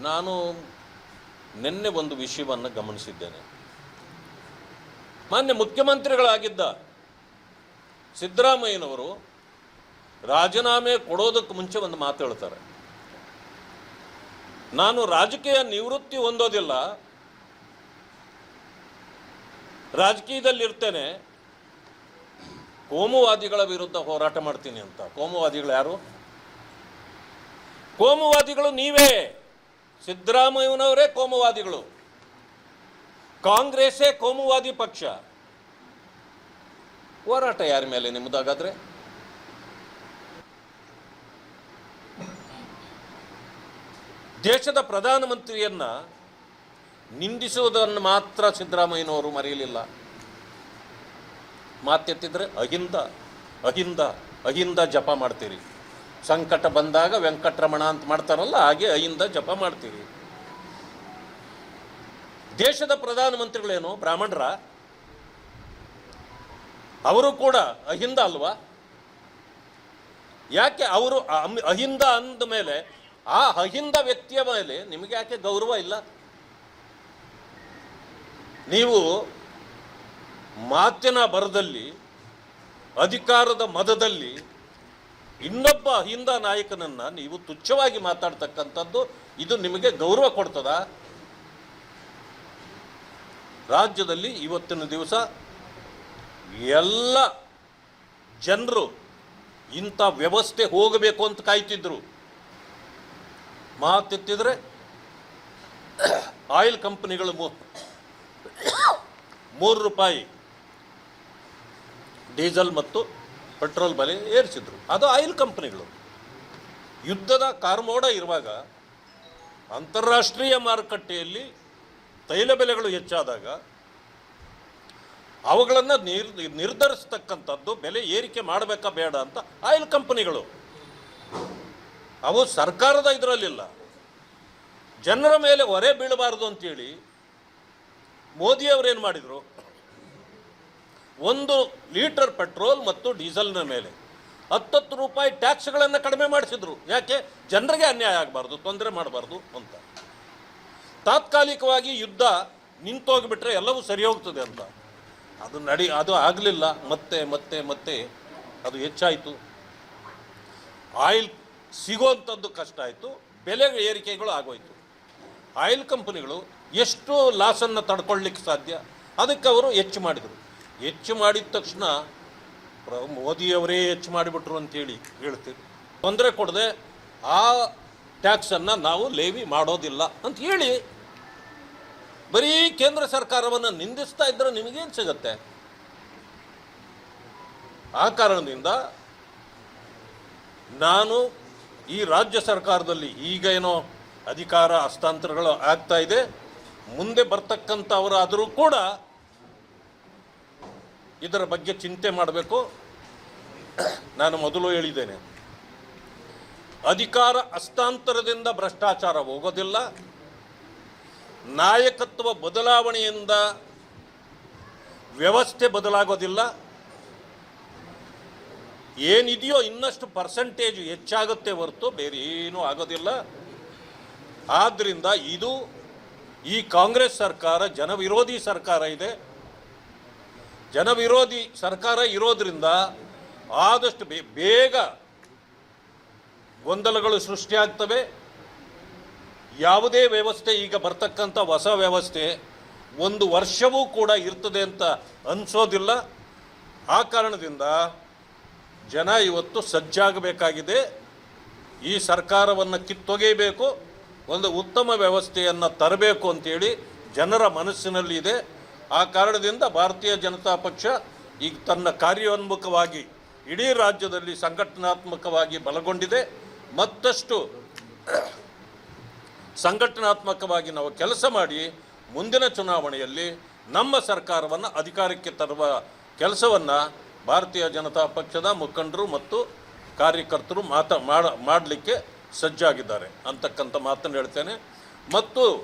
ನಾನು ನಿನ್ನೆ ಒಂದು ವಿಷಯವನ್ನು ಗಮನಿಸಿದ್ದೇನೆ. ಮಾನ್ಯ ಮುಖ್ಯಮಂತ್ರಿಗಳಾಗಿದ್ದ ಸಿದ್ದರಾಮಯ್ಯನವರು ರಾಜೀನಾಮೆ ಕೊಡೋದಕ್ಕೆ ಮುಂಚೆ ಒಂದು ಮಾತು ಹೇಳ್ತಾರೆ, ನಾನು ರಾಜಕೀಯ ನಿವೃತ್ತಿ ಹೊಂದೋದಿಲ್ಲ, ರಾಜಕೀಯದಲ್ಲಿರ್ತೇನೆ, ಕೋಮುವಾದಿಗಳ ವಿರುದ್ಧ ಹೋರಾಟ ಮಾಡ್ತೀನಿ ಅಂತ. ಕೋಮುವಾದಿಗಳು ಯಾರು? ಕೋಮುವಾದಿಗಳು ನೀವೇ. ಸಿದ್ದರಾಮಯ್ಯನವರೇ ಕೋಮುವಾದಿಗಳು, ಕಾಂಗ್ರೆಸ್ಸೇ ಕೋಮುವಾದಿ ಪಕ್ಷ. ಹೋರಾಟ ಯಾರ ಮೇಲೆ ನಿಮ್ಮದಾಗಾದ್ರೆ? ದೇಶದ ಪ್ರಧಾನಮಂತ್ರಿಯನ್ನ ನಿಂದಿಸುವುದನ್ನು ಮಾತ್ರ ಸಿದ್ದರಾಮಯ್ಯನವರು ಮರೆಯಲಿಲ್ಲ. ಮಾತೆತ್ತಿದ್ರೆ ಅಹಿಂದ ಅಹಿಂದ ಅಹಿಂದ ಜಪ ಮಾಡ್ತೀರಿ. ಸಂಕಟ ಬಂದಾಗ ವೆಂಕಟರಮಣ ಅಂತ ಮಾಡ್ತಾರಲ್ಲ, ಹಾಗೆ ಅಹಿಂದ ಜಪ ಮಾಡ್ತೀರಿ. ದೇಶದ ಪ್ರಧಾನಮಂತ್ರಿಗಳೇನು ಬ್ರಾಹ್ಮಣರ? ಅವರು ಕೂಡ ಅಹಿಂದ ಅಲ್ವಾ? ಯಾಕೆ ಅವರು ಅಹಿಂದ ಅಂದ ಮೇಲೆ ಆ ಅಹಿಂದ ವ್ಯಕ್ತಿಯ ಮೇಲೆ ನಿಮಗೆ ಯಾಕೆ ಗೌರವ ಇಲ್ಲ? ನೀವು ಮಾತಿನ ಬರದಲ್ಲಿ, ಅಧಿಕಾರದ ಮದದಲ್ಲಿ ಇನ್ನೊಬ್ಬ ಅಹಿಂದ ನಾಯಕನನ್ನು ನೀವು ತುಚ್ಛವಾಗಿ ಮಾತಾಡ್ತಕ್ಕಂಥದ್ದು ಇದು ನಿಮಗೆ ಗೌರವ ಕೊಡ್ತದಾ? ರಾಜ್ಯದಲ್ಲಿ ಇವತ್ತಿನ ದಿವಸ ಎಲ್ಲ ಜನರು ಇಂಥ ವ್ಯವಸ್ಥೆ ಹೋಗಬೇಕು ಅಂತ ಕಾಯ್ತಿದ್ರು. ಮಾತೆತ್ತಿದ್ರೆ ಆಯಿಲ್ ಕಂಪನಿಗಳು 3 ರೂಪಾಯಿ ಡೀಸೆಲ್ ಮತ್ತು ಪೆಟ್ರೋಲ್ ಬೆಲೆ ಏರಿಸಿದ್ರು. ಅದು ಆಯಿಲ್ ಕಂಪನಿಗಳು. ಯುದ್ಧದ ಕಾರ್ಮೋಡ ಇರುವಾಗ ಅಂತಾರಾಷ್ಟ್ರೀಯ ಮಾರುಕಟ್ಟೆಯಲ್ಲಿ ತೈಲ ಬೆಲೆಗಳು ಹೆಚ್ಚಾದಾಗ ಅವುಗಳನ್ನು ನಿರ್ಧರಿಸ್ತಕ್ಕಂಥದ್ದು ಬೆಲೆ ಏರಿಕೆ ಮಾಡಬೇಕಾ ಬೇಡ ಅಂತ ಆಯಿಲ್ ಕಂಪನಿಗಳು. ಅವು ಸರ್ಕಾರದ ಇದರಲ್ಲಿಲ್ಲ. ಜನರ ಮೇಲೆ ಹೊರೆ ಬೀಳಬಾರ್ದು ಅಂತೇಳಿ ಮೋದಿಯವರೇನು ಮಾಡಿದರು, 1 ಲೀಟರ್ ಪೆಟ್ರೋಲ್ ಮತ್ತು ಡೀಸೆಲ್ನ ಮೇಲೆ 10 ರೂಪಾಯಿ ಟ್ಯಾಕ್ಸ್ಗಳನ್ನು ಕಡಿಮೆ ಮಾಡಿಸಿದ್ರು. ಯಾಕೆ? ಜನರಿಗೆ ಅನ್ಯಾಯ ಆಗಬಾರ್ದು, ತೊಂದರೆ ಮಾಡಬಾರ್ದು ಅಂತ. ತಾತ್ಕಾಲಿಕವಾಗಿ ಯುದ್ಧ ನಿಂತೋಗಿಬಿಟ್ರೆ ಎಲ್ಲವೂ ಸರಿ ಹೋಗ್ತದೆ ಅಂತ. ಅದು ಆಗಲಿಲ್ಲ. ಮತ್ತೆ ಮತ್ತೆ ಮತ್ತೆ ಅದು ಹೆಚ್ಚಾಯಿತು. ಆಯಿಲ್ ಸಿಗೋವಂಥದ್ದು ಕಷ್ಟ ಆಯಿತು, ಬೆಲೆ ಏರಿಕೆಗಳು ಆಗೋಯ್ತು. ಆಯಿಲ್ ಕಂಪನಿಗಳು ಎಷ್ಟು ಲಾಸನ್ನು ತಡ್ಕೊಳ್ಳಿಕ್ಕೆ ಸಾಧ್ಯ? ಅದಕ್ಕೆ ಅವರು ಹೆಚ್ಚು ಮಾಡಿದರು. ಹೆಚ್ಚು ಮಾಡಿದ ತಕ್ಷಣ ಮೋದಿಯವರೇ ಹೆಚ್ಚು ಮಾಡಿಬಿಟ್ರು ಅಂತೇಳಿ ಹೇಳ್ತೀವಿ. ತೊಂದರೆ ಕೊಡದೆ ಆ ಟ್ಯಾಕ್ಸನ್ನು ನಾವು ಲೇವಿ ಮಾಡೋದಿಲ್ಲ ಅಂತ ಹೇಳಿ ಬರೀ ಕೇಂದ್ರ ಸರ್ಕಾರವನ್ನು ನಿಂದಿಸ್ತಾ ಇದ್ದರೆ ನಿಮಗೇನು ಸಿಗತ್ತೆ? ಆ ಕಾರಣದಿಂದ ನಾನು ಈ ರಾಜ್ಯ ಸರ್ಕಾರದಲ್ಲಿ ಈಗ ಏನೋ ಅಧಿಕಾರ ಹಸ್ತಾಂತರಗಳು ಆಗ್ತಾ ಇದೆ, ಮುಂದೆ ಬರ್ತಕ್ಕಂಥವರಾದರೂ ಕೂಡ ಇದರ ಬಗ್ಗೆ ಚಿಂತೆ ಮಾಡಬೇಕು. ನಾನು ಮೊದಲು ಹೇಳಿದ್ದೇನೆ, ಅಧಿಕಾರ ಹಸ್ತಾಂತರದಿಂದ ಭ್ರಷ್ಟಾಚಾರ ಹೋಗೋದಿಲ್ಲ, ನಾಯಕತ್ವ ಬದಲಾವಣೆಯಿಂದ ವ್ಯವಸ್ಥೆ ಬದಲಾಗೋದಿಲ್ಲ. ಏನಿದೆಯೋ ಇನ್ನಷ್ಟು ಪರ್ಸೆಂಟೇಜ್ ಹೆಚ್ಚಾಗುತ್ತೆ ಹೊರತು ಬೇರೆ ಏನೂ ಆಗೋದಿಲ್ಲ. ಆದ್ದರಿಂದ ಇದು ಈ ಕಾಂಗ್ರೆಸ್ ಸರ್ಕಾರ ಜನವಿರೋಧಿ ಸರ್ಕಾರ ಇದೆ. ಜನವಿರೋಧಿ ಸರ್ಕಾರ ಇರೋದ್ರಿಂದ ಆದಷ್ಟು ಬೇಗ ಗೊಂದಲಗಳು ಸೃಷ್ಟಿಯಾಗ್ತವೆ. ಯಾವುದೇ ವ್ಯವಸ್ಥೆ ಈಗ ಬರ್ತಕ್ಕಂಥ ಹೊಸ ವ್ಯವಸ್ಥೆ 1 ವರ್ಷವೂ ಕೂಡ ಇರ್ತದೆ ಅಂತ ಅನಿಸೋದಿಲ್ಲ. ಆ ಕಾರಣದಿಂದ ಜನ ಇವತ್ತು ಸಜ್ಜಾಗಬೇಕಾಗಿದೆ. ಈ ಸರ್ಕಾರವನ್ನು ಕಿತ್ತೊಗೆಯಬೇಕು, ಒಂದು ಉತ್ತಮ ವ್ಯವಸ್ಥೆಯನ್ನು ತರಬೇಕು ಅಂತೇಳಿ ಜನರ ಮನಸ್ಸಿನಲ್ಲಿ ಇದೆ. ಆ ಕಾರಣದಿಂದ ಭಾರತೀಯ ಜನತಾ ಪಕ್ಷ ಈಗ ತನ್ನ ಕಾರ್ಯೋನ್ಮುಖವಾಗಿ ಇಡೀ ರಾಜ್ಯದಲ್ಲಿ ಸಂಘಟನಾತ್ಮಕವಾಗಿ ಬಲಗೊಂಡಿದೆ. ಮತ್ತಷ್ಟು ಸಂಘಟನಾತ್ಮಕವಾಗಿ ನಾವು ಕೆಲಸ ಮಾಡಿ ಮುಂದಿನ ಚುನಾವಣೆಯಲ್ಲಿ ನಮ್ಮ ಸರ್ಕಾರವನ್ನು ಅಧಿಕಾರಕ್ಕೆ ತರುವ ಕೆಲಸವನ್ನು ಭಾರತೀಯ ಜನತಾ ಪಕ್ಷದ ಮುಖಂಡರು ಮತ್ತು ಕಾರ್ಯಕರ್ತರು ಮಾಡಲಿಕ್ಕೆ ಸಜ್ಜಾಗಿದ್ದಾರೆ ಅಂತಕ್ಕಂಥ ಮಾತನ್ನು ಹೇಳ್ತೇನೆ. ಮತ್ತು